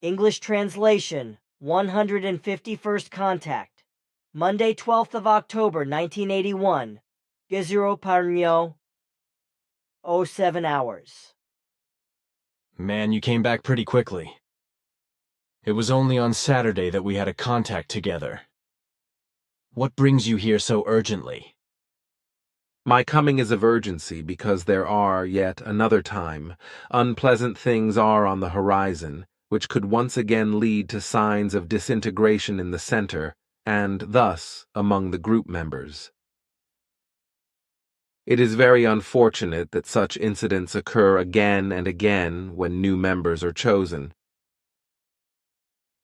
English translation, 151st contact. Monday, 12th of October, 1981. Gizuro Parnyo. 07 hours. Man, you came back pretty quickly. It was only on Saturday that we had a contact together. What brings you here so urgently? My coming is of urgency because there are, yet another time, unpleasant things are on the horizon, which could once again lead to signs of disintegration in the center, and thus among the group members. It is very unfortunate that such incidents occur again and again when new members are chosen.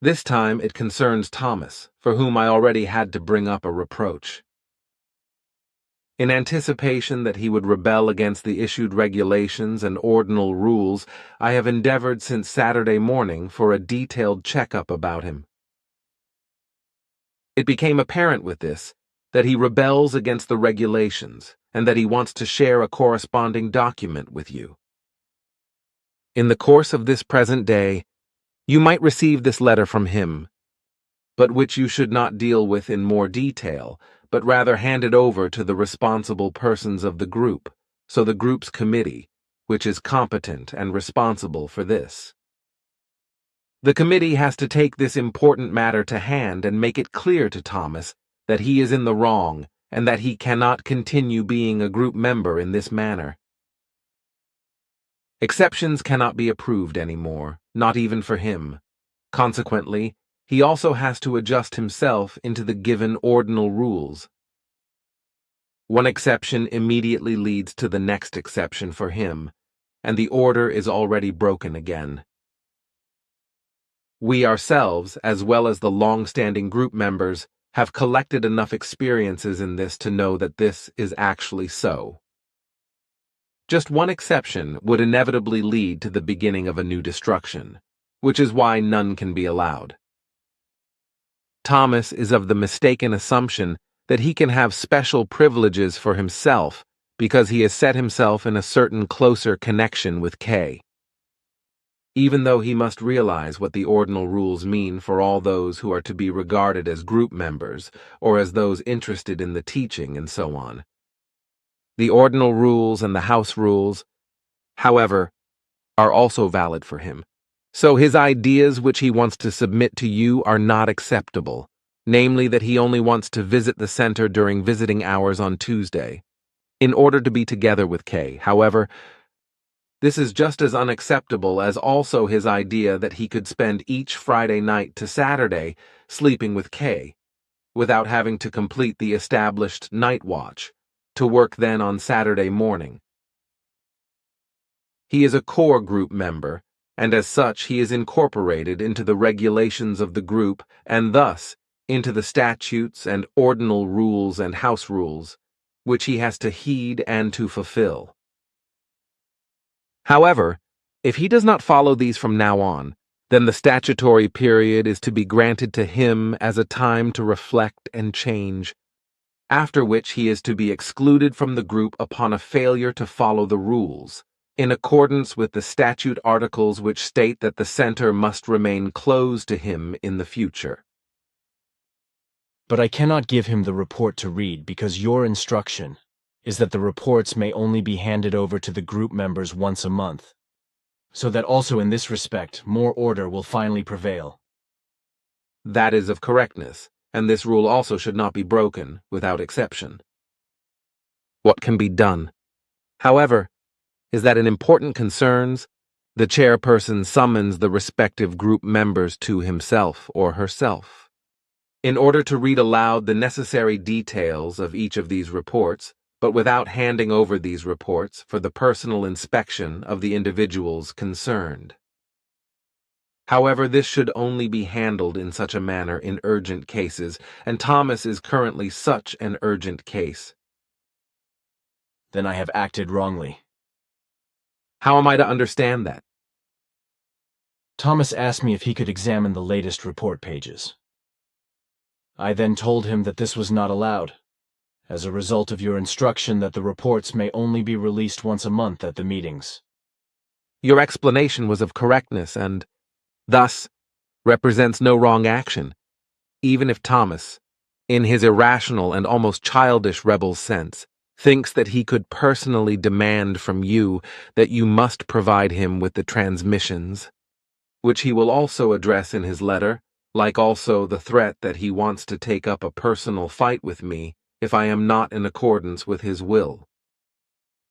This time it concerns Thomas, for whom I already had to bring up a reproach. In anticipation that he would rebel against the issued regulations and ordinal rules, I have endeavored since Saturday morning for a detailed checkup about him. It became apparent with this that he rebels against the regulations and that he wants to share a corresponding document with you. In the course of this present day, you might receive this letter from him, but which you should not deal with in more detail, but rather hand it over to the responsible persons of the group, so the group's committee, which is competent and responsible for this. The committee has to take this important matter to hand and make it clear to Thomas that he is in the wrong and that he cannot continue being a group member in this manner. Exceptions cannot be approved anymore, not even for him. Consequently, he also has to adjust himself into the given ordinal rules. One exception immediately leads to the next exception for him, and the order is already broken again. We ourselves, as well as the long-standing group members, have collected enough experiences in this to know that this is actually so. Just one exception would inevitably lead to the beginning of a new destruction, which is why none can be allowed. Thomas is of the mistaken assumption that he can have special privileges for himself because he has set himself in a certain closer connection with Kay. Even though he must realize what the ordinal rules mean for all those who are to be regarded as group members or as those interested in the teaching and so on. The ordinal rules and the house rules, however, are also valid for him. So his ideas which he wants to submit to you are not acceptable, namely that he only wants to visit the center during visiting hours on Tuesday, in order to be together with Kay. However, this is just as unacceptable as also his idea that he could spend each Friday night to Saturday sleeping with Kay, without having to complete the established night watch, to work then on Saturday morning. He is a core group member, and as such he is incorporated into the regulations of the group and thus into the statutes and ordinal rules and house rules, which he has to heed and to fulfill. However, if he does not follow these from now on, then the statutory period is to be granted to him as a time to reflect and change, after which he is to be excluded from the group upon a failure to follow the rules, in accordance with the statute articles which state that the center must remain closed to him in the future. But I cannot give him the report to read because your instruction is that the reports may only be handed over to the group members once a month, so that also in this respect more order will finally prevail. That is of correctness, and this rule also should not be broken without exception. What can be done, however, is that in important concerns, the chairperson summons the respective group members to himself or herself, in order to read aloud the necessary details of each of these reports, but without handing over these reports for the personal inspection of the individuals concerned. However, this should only be handled in such a manner in urgent cases, and Thomas is currently such an urgent case. Then I have acted wrongly. How am I to understand that? Thomas asked me if he could examine the latest report pages. I then told him that this was not allowed, as a result of your instruction that the reports may only be released once a month at the meetings. Your explanation was of correctness, and thus represents no wrong action, even if Thomas, in his irrational and almost childish rebel sense, thinks that he could personally demand from you that you must provide him with the transmissions, which he will also address in his letter, like also the threat that he wants to take up a personal fight with me if I am not in accordance with his will.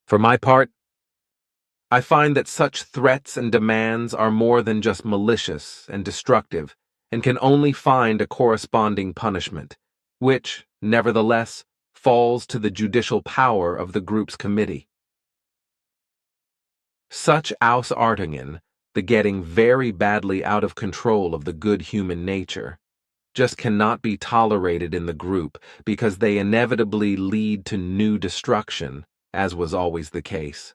For my part, I find that such threats and demands are more than just malicious and destructive, and can only find a corresponding punishment, which, nevertheless, falls to the judicial power of the group's committee. Such Ausartungen, the getting very badly out of control of the good human nature, just cannot be tolerated in the group because they inevitably lead to new destruction, as was always the case.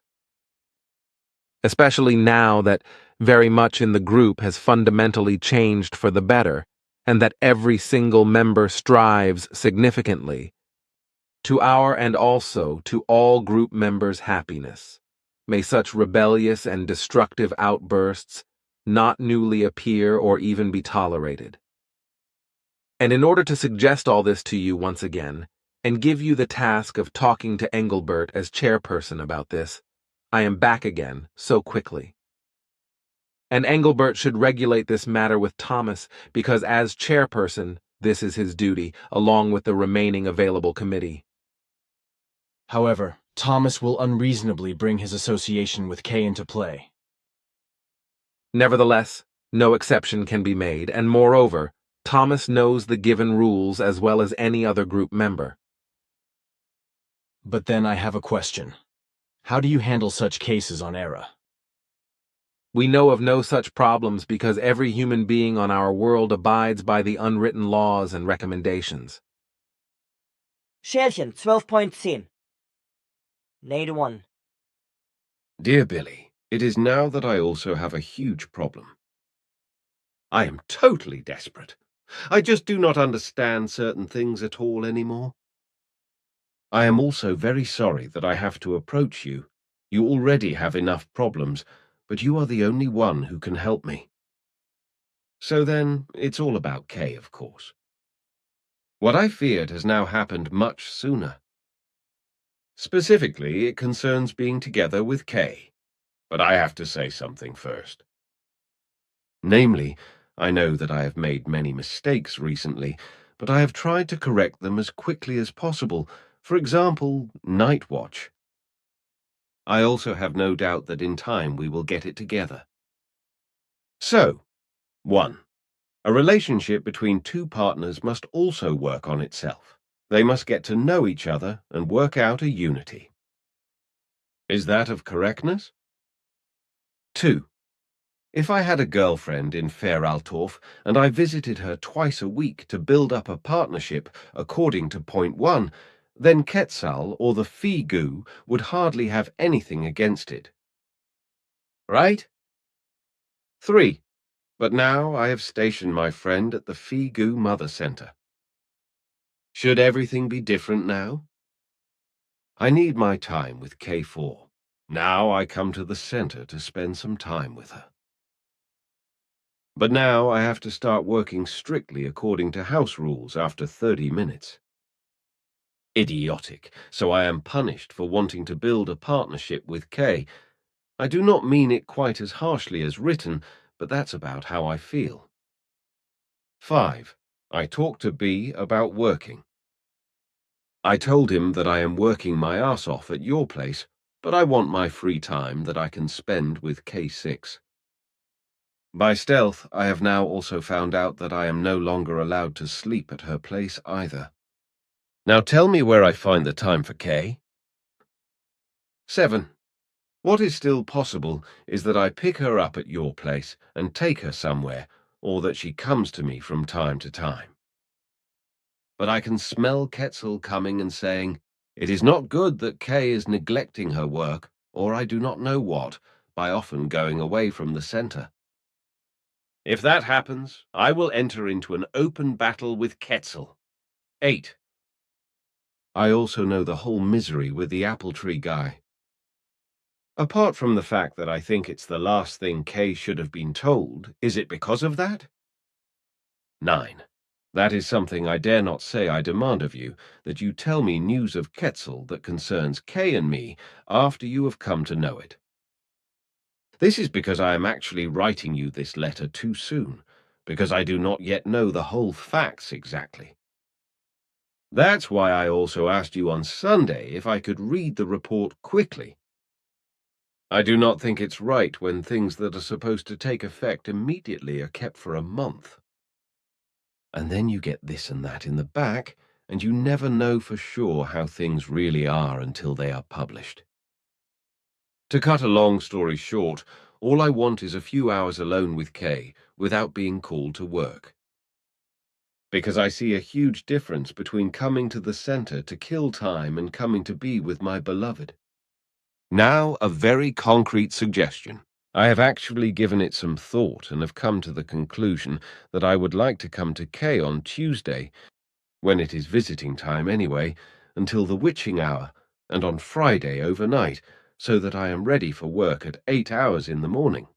Especially now that very much in the group has fundamentally changed for the better, and that every single member strives significantly to our and also to all group members' happiness. May such rebellious and destructive outbursts not newly appear or even be tolerated. And in order to suggest all this to you once again, and give you the task of talking to Engelbert as chairperson about this, I am back again so quickly. And Engelbert should regulate this matter with Thomas because as chairperson, this is his duty, along with the remaining available committee. However, Thomas will unreasonably bring his association with Kay into play. Nevertheless, no exception can be made, and moreover, Thomas knows the given rules as well as any other group member. But then I have a question. How do you handle such cases on Era? We know of no such problems because every human being on our world abides by the unwritten laws and recommendations. Schälchen 12.10. Nade 1. Dear Billy, it is now that I also have a huge problem. I am totally desperate. I just do not understand certain things at all anymore. I am also very sorry that I have to approach you. You already have enough problems, but you are the only one who can help me. So then, it's all about Kay, of course. What I feared has now happened much sooner. Specifically, it concerns being together with Kay. But I have to say something first. Namely, I know that I have made many mistakes recently, but I have tried to correct them as quickly as possible. For example, Night Watch. I also have no doubt that in time we will get it together. So, 1. A relationship between two partners must also work on itself. They must get to know each other and work out a unity. Is that of correctness? 2. If I had a girlfriend in Fairaltorf and I visited her twice a week to build up a partnership according to point 1, then Quetzal or the Figu would hardly have anything against it. Right? 3. But now I have stationed my friend at the Figu Mother Center. Should everything be different now? I need my time with K4. Now I come to the center to spend some time with her. But now I have to start working strictly according to house rules after 30 minutes. Idiotic, so I am punished for wanting to build a partnership with Kay. I do not mean it quite as harshly as written, but that's about how I feel. 5. I talked to B about working. I told him that I am working my ass off at your place, but I want my free time that I can spend with K6. By stealth, I have now also found out that I am no longer allowed to sleep at her place either. Now tell me where I find the time for Kay. 7. What is still possible is that I pick her up at your place and take her somewhere, or that she comes to me from time to time. But I can smell Quetzal coming and saying, "It is not good that Kay is neglecting her work, or I do not know what, by often going away from the center." If that happens, I will enter into an open battle with Quetzal. 8. I also know the whole misery with the apple tree guy. Apart from the fact that I think it's the last thing Kay should have been told, is it because of that? 9. That is something I dare not say I demand of you, that you tell me news of Quetzal that concerns Kay and me after you have come to know it. This is because I am actually writing you this letter too soon, because I do not yet know the whole facts exactly. That's why I also asked you on Sunday if I could read the report quickly. I do not think it's right when things that are supposed to take effect immediately are kept for a month. And then you get this and that in the back, and you never know for sure how things really are until they are published. To cut a long story short, all I want is a few hours alone with Kay without being called to work. Because I see a huge difference between coming to the center to kill time and coming to be with my beloved. Now, a very concrete suggestion. I have actually given it some thought and have come to the conclusion that I would like to come to Kay on Tuesday, when it is visiting time anyway, until the witching hour, and on Friday overnight, so that I am ready for work at 8 hours in the morning.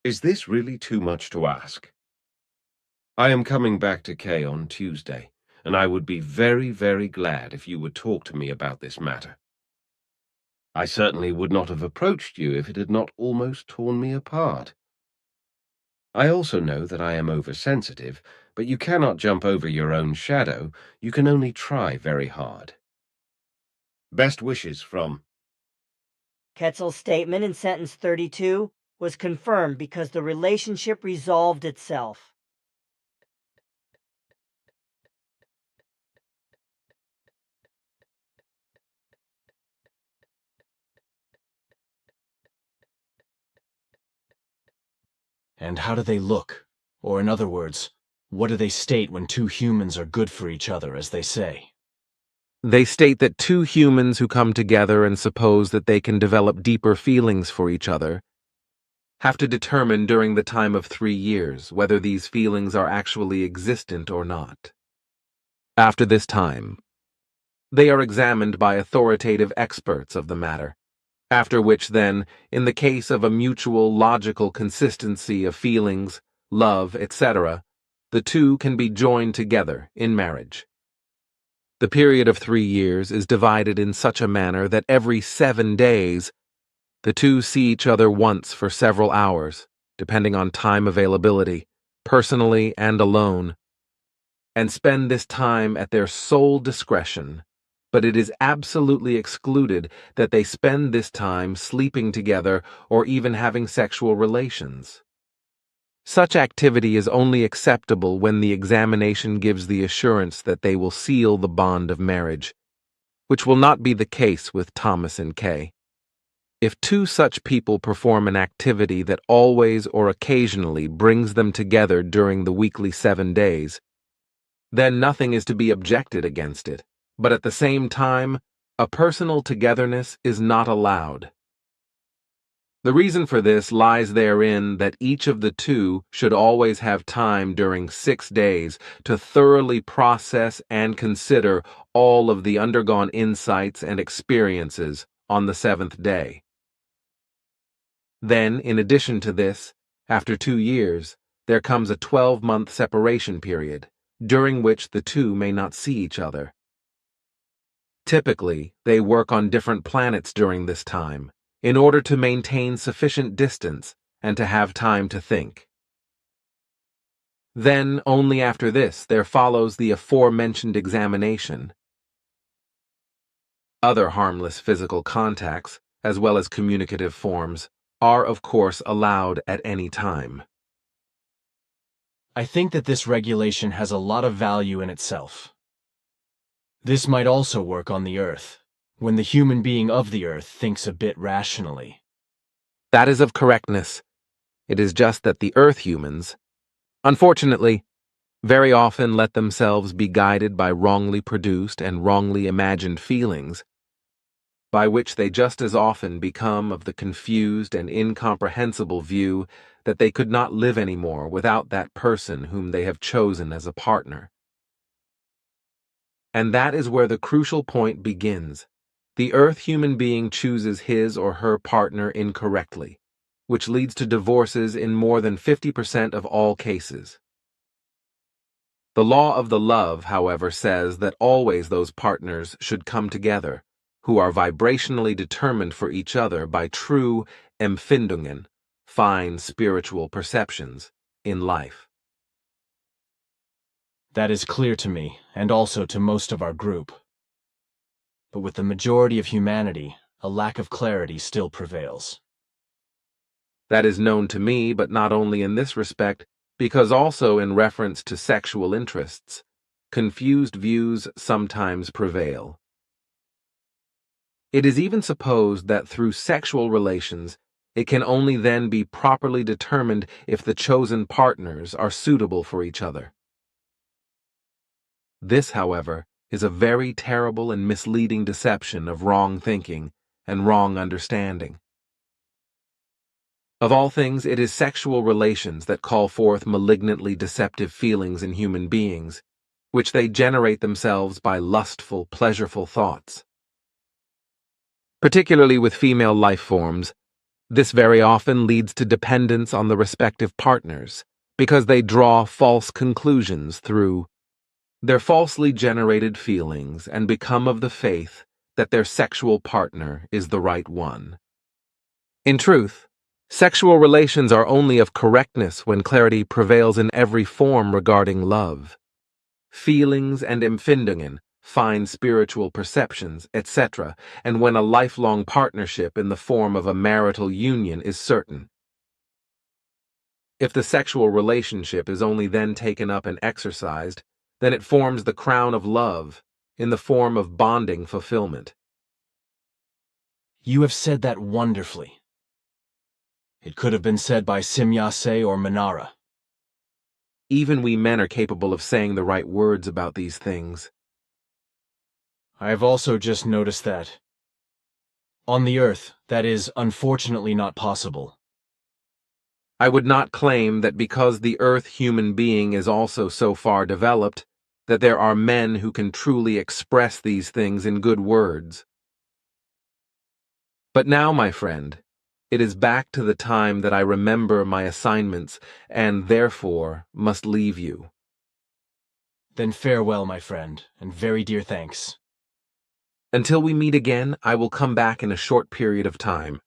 Is this really too much to ask? I am coming back to Kay on Tuesday, and I would be very, very glad if you would talk to me about this matter. I certainly would not have approached you if it had not almost torn me apart. I also know that I am oversensitive, but you cannot jump over your own shadow. You can only try very hard. Best wishes from... Quetzal's statement in sentence 32 was confirmed because the relationship resolved itself. And how do they look? Or in other words, what do they state when two humans are good for each other, as they say? They state that two humans who come together and suppose that they can develop deeper feelings for each other have to determine during the time of 3 years whether these feelings are actually existent or not. After this time, they are examined by authoritative experts of the matter, after which then, in the case of a mutual logical consistency of feelings, love, etc., the two can be joined together in marriage. The period of 3 years is divided in such a manner that every 7 days the two see each other once for several hours, depending on time availability, personally and alone, and spend this time at their sole discretion, but it is absolutely excluded that they spend this time sleeping together or even having sexual relations. Such activity is only acceptable when the examination gives the assurance that they will seal the bond of marriage, which will not be the case with Thomas and Kay. If two such people perform an activity that always or occasionally brings them together during the weekly 7 days, then nothing is to be objected against it, but at the same time, a personal togetherness is not allowed. The reason for this lies therein that each of the two should always have time during 6 days to thoroughly process and consider all of the undergone insights and experiences on the 7th day. Then, in addition to this, after 2 years, there comes a 12-month separation period, during which the two may not see each other. Typically, they work on different planets during this time, in order to maintain sufficient distance and to have time to think. Then, only after this, there follows the aforementioned examination. Other harmless physical contacts, as well as communicative forms, are of course allowed at any time. I think that this regulation has a lot of value in itself. This might also work on the Earth, when the human being of the Earth thinks a bit rationally. That is of correctness. It is just that the Earth humans, unfortunately, very often let themselves be guided by wrongly produced and wrongly imagined feelings, by which they just as often become of the confused and incomprehensible view that they could not live anymore without that person whom they have chosen as a partner. And that is where the crucial point begins. The Earth human being chooses his or her partner incorrectly, which leads to divorces in more than 50% of all cases. The law of the love, however, says that always those partners should come together, who are vibrationally determined for each other by true Empfindungen, fine spiritual perceptions, in life. That is clear to me, and also to most of our group. But with the majority of humanity, a lack of clarity still prevails. That is known to me, but not only in this respect, because also in reference to sexual interests, confused views sometimes prevail. It is even supposed that through sexual relations, it can only then be properly determined if the chosen partners are suitable for each other. This, however, is a very terrible and misleading deception of wrong thinking and wrong understanding. Of all things, it is sexual relations that call forth malignantly deceptive feelings in human beings, which they generate themselves by lustful, pleasureful thoughts. Particularly with female life forms, this very often leads to dependence on the respective partners, because they draw false conclusions through their falsely generated feelings and become of the faith that their sexual partner is the right one. In truth, sexual relations are only of correctness when clarity prevails in every form regarding love. Feelings and Empfindungen, fine spiritual perceptions, etc., and when a lifelong partnership in the form of a marital union is certain. If the sexual relationship is only then taken up and exercised, then it forms the crown of love in the form of bonding fulfillment. You have said that wonderfully. It could have been said by Simyase or Manara. Even we men are capable of saying the right words about these things. I have also just noticed that on the Earth, that is unfortunately not possible. I would not claim that because the Earth human being is also so far developed, that there are men who can truly express these things in good words. But now, my friend, it is back to the time that I remember my assignments and therefore must leave you. Then farewell, my friend, and very dear thanks. Until we meet again, I will come back in a short period of time.